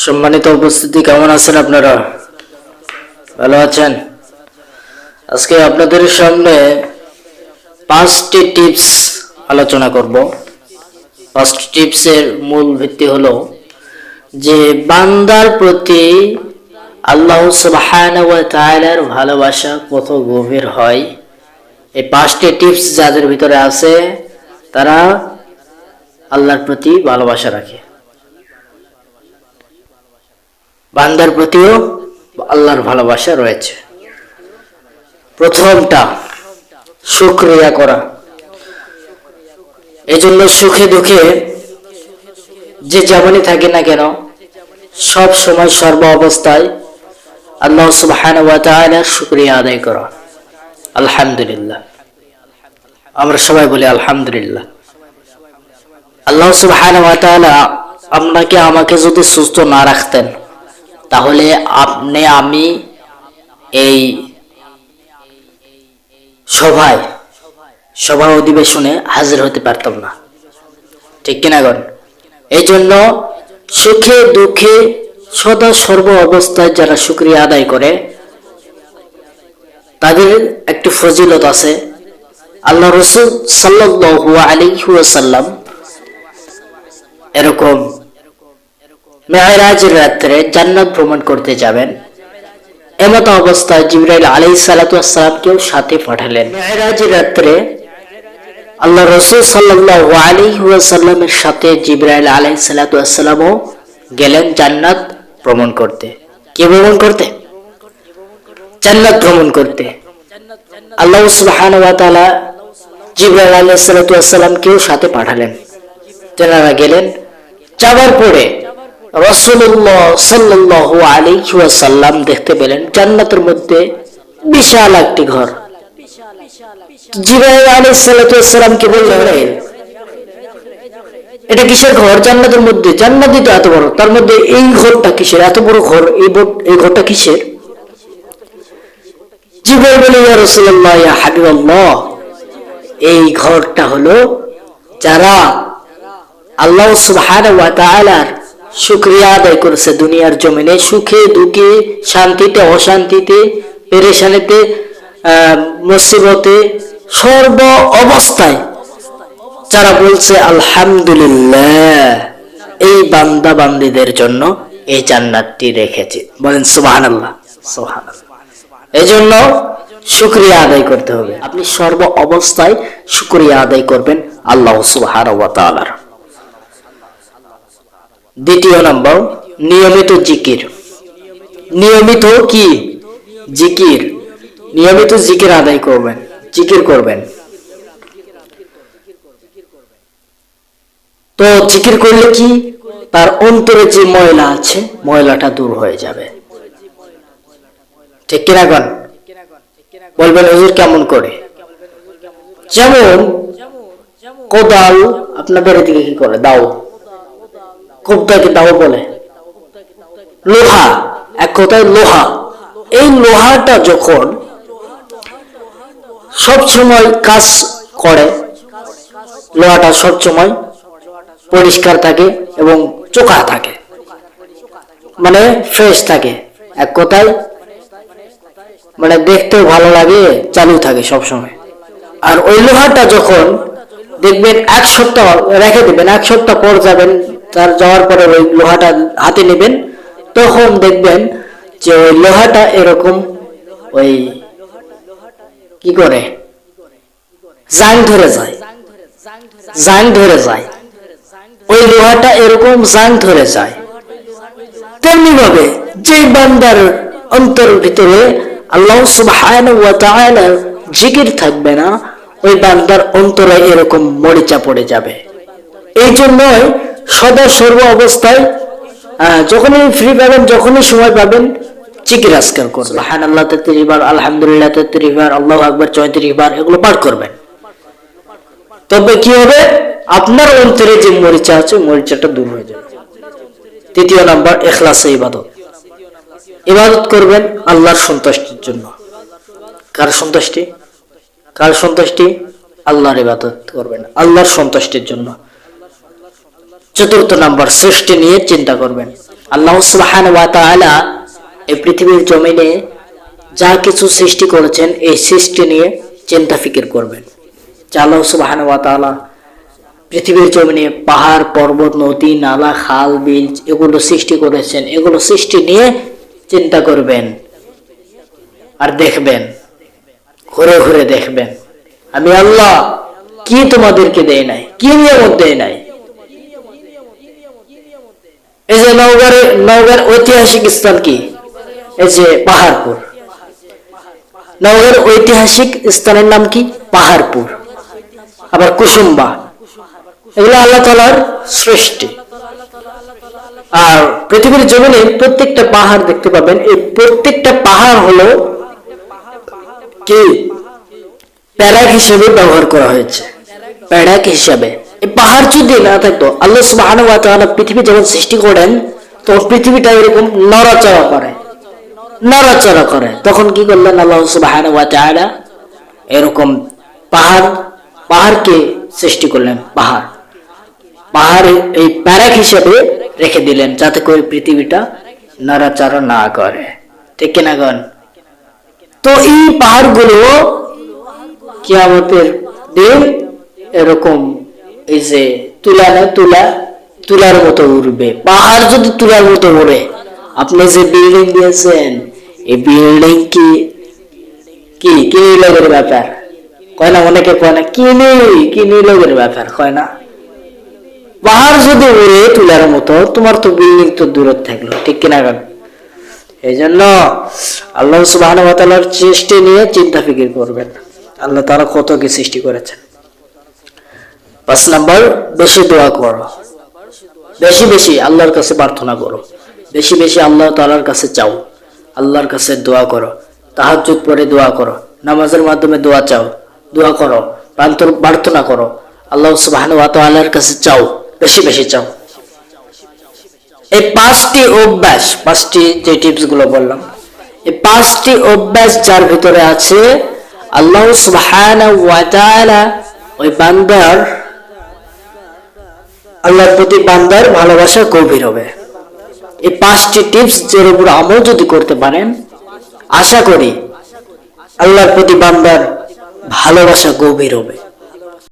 সম্মানিত উপস্থিতি, কেমন আছেন আপনারা? ভালো আছেন? আজকে আপনাদের সামনে 5টি টিপস আলোচনা করব। 5টি টিপসের মূল ভিত্তি হলো যে বান্দার প্রতি আল্লাহ সুবহানাহু ওয়া তাআলার ভালোবাসা কত গভীর হয়। এই 5টি টিপস যাদের ভিতরে আছে তারা আল্লাহর প্রতি ভালোবাসা রাখে, বান্দার প্রতিও আল্লাহর ভালোবাসা রয়েছে। প্রথমটা, শুকরিয়া করা। এজন্য সুখে দুঃখে যে যেমনই থাকে না কেন, সব সময় সর্ব অবস্থায় আল্লাহ সুবহানাহু ওয়া তাআলার শুকরিয়া আদায় করা। আলহামদুলিল্লাহ, আমরা সবাই বলি আলহামদুলিল্লাহ। আল্লাহ সুবহানাহু ওয়া তাআলা আপনাকে আমাকে যদি সুস্থ না রাখতেন, তাহলে আপনি আমি এই সভা অধিবেশনে হাজির হতে পারতাম না, ঠিক কিনা গণ? এই জন্য সুখে দুঃখে সদা সর্ব অবস্থায় যারা শুকরিয়া আদায় করে তাদের একটি ফজিলত আছে। আল্লাহ রাসূল সাল্লাল্লাহু আলাইহি ওয়াসাল্লাম এরকম মেরাজের রাত্রে জান্নাত ভ্রমণ করতে যাবেন, এমত অবস্থায় জিবরাইল আলাইহিস সালাতু ওয়াস সালামকেও সাথে পাঠালেন। মেরাজের রাত্রে আল্লাহ রাসূল সাল্লাল্লাহু আলাইহি ওয়াসাল্লামের সাথে জিবরাইল আলাইহিস সালাতু ওয়াস সালামও গেলেন জান্নাত ভ্রমণ করতে। কি ভ্রমণ করতে? জান্নাত ভ্রমণ করতে। আল্লাহ সুবহানাহু ওয়া তাআলা জিবরাইল আলাইহিস সালাতু ওয়াস সালামকেও সাথে পাঠালেন। তেনারা গেলেন। যাওয়ার পরে রাসূলুল্লাহ সাল্লাল্লাহু আলাইহি ওয়াসাল্লাম দেখতে পেলেন জান্নাতের মধ্যে বিশাল একটি ঘর। জিবরাইল আলাইহিস সালাতু ওয়াস সালামকে বললেন, এটা কিসের ঘর? জান্নাতের মধ্যে, জান্নাতই তো এত বড়, তার মধ্যে এই ঘরটা কিসের? এত বড় ঘর, এই ঘরটা কিসের? জিবরাইল বলে, ইয়া রাসূলুল্লাহ, ইয়া হাবিবাল্লাহ, এই ঘরটা হলো যারা আল্লাহ সুবহানাহু ওয়া তাআলার শুকরিয়া আদায় করেছে দুনিয়ার জমিনে, সুখে দুঃখে, শান্তিতে অশান্তিতে, পেরেশানিতে মুসিবতে, সর্ব অবস্থায় যারা বলছে আলহামদুলিল্লাহ, এই বান্দা বান্দীদের জন্য এই জান্নাতটি রেখেছে। বলেন সুবহানাল্লাহ, সুবহানাল্লাহ। এই জন্য শুকরিয়া আদায় করতে হবে। আপনি সর্ব অবস্থায় শুকরিয়া আদায় করবেন আল্লাহ সুবহানাহু ওয়া তাআলার। দ্বিতীয় নম্বর, নিয়মিত জিকির। নিয়মিত কি? জিকির। নিয়মিত জিকির আদায় করবেন, জিকির করবেন। তো জিকির করলে কি? তার অন্তরে যে ময়লা আছে, ময়লাটা দূর হয়ে যাবে, ঠিক কিনা গণ? বলবেন হুজুর কেমন করে? যেমন কোদাল আপনাদের এদিকে কি করে? দাও, কোদালকে দাও বলে। লোহা, এক কথায় লোহা। এই লোহাটা যখন সব সময় কাজ করে, লোহাটা সব সময় পরিষ্কার থাকে এবং চোখা থাকে, মানে ফ্রেশ থাকে। এক কথায় মানে দেখতেও ভালো লাগে, চালু থাকে সব সময়। আর ওই লোহাটা যখন দেখবেন 1 সপ্তাহ রেখে দেবেন, 1 সপ্তাহ পর যাবেন, তার যাওয়ার পরে ওই লোহাটা হাতে নেবেন, তখন দেখবেন যে ওই লোহাটা এরকম ওই কি করে জাং ধরে যায়, জাং ধরে যায়। ওই লোহাটা এরকম জাং ধরে যায়। তেমনি ভাবে যে বান্দার অন্তর ভিতরে আল্লাহ সুবহানাহু ওয়া তাআলার জিকির থাকবে না, ওই বান্দার অন্তরে এরকম মরিচা পড়ে যাবে। এই জন্যই সদা সর্ব অবস্থায় যখনই ফ্রি পাবেন, যখনই সময় পাবেন, জিকির আজকার করবেন। সুবহানাল্লাহ 33 বার, আলহামদুলিল্লাহ 33 বার, আল্লাহু আকবার 34 বার, এগুলো পাঠ করবেন। তবে কি হবে? আপনার অন্তরে যে মরিচা আছে, মরিচাটা দূর হয়ে যাবে। তৃতীয় নাম্বার, ইখলাসে ইবাদত। ইবাদত করবেন আল্লাহর সন্তুষ্টির জন্য। কার সন্তুষ্টি? কার সন্তুষ্টি? আল্লাহর ইবাদত করবেন আল্লাহর সন্তুষ্টির জন্য। চতুর্থ নাম্বার, সৃষ্টি নিয়ে চিন্তা করবেন। আল্লাহ সুবহানাহু ওয়া তাআলা এই পৃথিবীর জমিনে যা কিছু সৃষ্টি করেছেন এই সৃষ্টি নিয়ে চিন্তা ফিকির করবেন। আল্লাহ সুবহানাহু ওয়া তাআলা পৃথিবীর জমিনে পাহাড় পর্বত নদী নালা খাল বিল এগুলো সৃষ্টি করেছেন, এগুলো সৃষ্টি নিয়ে চিন্তা করবেন আর দেখবেন, ঘুরে ঘুরে দেখবেন আমি আল্লাহ কি তোমাদেরকে দেয় নাই, কি নিয়ামত দেয় নাই। এই যে নওগাঁর ঐতিহাসিক স্থান কি, এই যে পাহাড়পুর, নওগাঁর ঐতিহাসিক স্থানের নাম কি পাহাড়পুর, আবার কুসুম্বা, এগুলো আল্লাহ তাআলার সৃষ্টি। আর পৃথিবীর জমিনে প্রত্যেকটা পাহাড় দেখতে পাবেন, এই প্রত্যেকটা পাহাড় হলো কি প্যারাক হিসেবে ব্যবহার করা হয়েছে, প্যারাক হিসাবে। এই পাহাড় যদি না থাকতো, আল্লাহ সুবহানাহু ওয়া তাআলা পৃথিবী যখন সৃষ্টি করেন তখন পৃথিবীটা এরকম নড়াচড়া করে, তখন কি করলেন আল্লাহ সুবহানাহু ওয়া তাআলা এরকম পাহাড়কে সৃষ্টি করলেন, পাহাড় এই প্যারাক হিসেবে রেখে দিলেন যাতে করে পৃথিবীটা নড়াচড়া না করে, ঠিক কিনা গণ? তো এই পাহাড়গুলো কিয়ামতের দিন এরকম এই যে তুলার মতো উড়বে। পাহাড় যদি তুলার মতো উড়ে, আপনি যে বিল্ডিং দিয়েছেন এই বিল্ডিং কি লগের ব্যাপার কয় না, অনেকে কয় না কি লগের ব্যাপার কয় না। পাহাড় যদি উড়ে তুলার মতো, তোমার তো বিল্ডিং তো দূরে থাকলো, ঠিক কিনা? এই জন্য আল্লাহ সুবহানাহু ওয়া তাআলার সৃষ্টি নিয়ে চিন্তা ফিকির করবেন, আল্লাহ তাআলা কত কি সৃষ্টি করেছেন। 5 নাম্বার, বেশি দোয়া করো, বেশি আল্লাহর কাছে প্রার্থনা করো, বেশি আল্লাহ তাআলার কাছে চাও, আল্লাহর কাছে দোয়া করো, তাহাজ্জুদ পড়ে দোয়া করো, নামাজের মাধ্যমে দোয়া করো, প্রার্থনা করো, আল্লাহ সুবহানাহু ওয়া তাআলার কাছে চাও, বেশি চাও। এই 5টি অভ্যাস, 5টি যে টিপস গুলো বললাম, এই 5টি অভ্যাস যার ভিতরে আছে, আল্লাহ সুবহানাহু ওয়া তাআলা ওই আল্লাহর প্রতি বান্দার ভালোবাসা গভীর হবে। এই 5টি টিপস এর উপর আমল যদি করতে পারেন, আশা করি আল্লাহর প্রতি বান্দার ভালোবাসা গভীর হবে।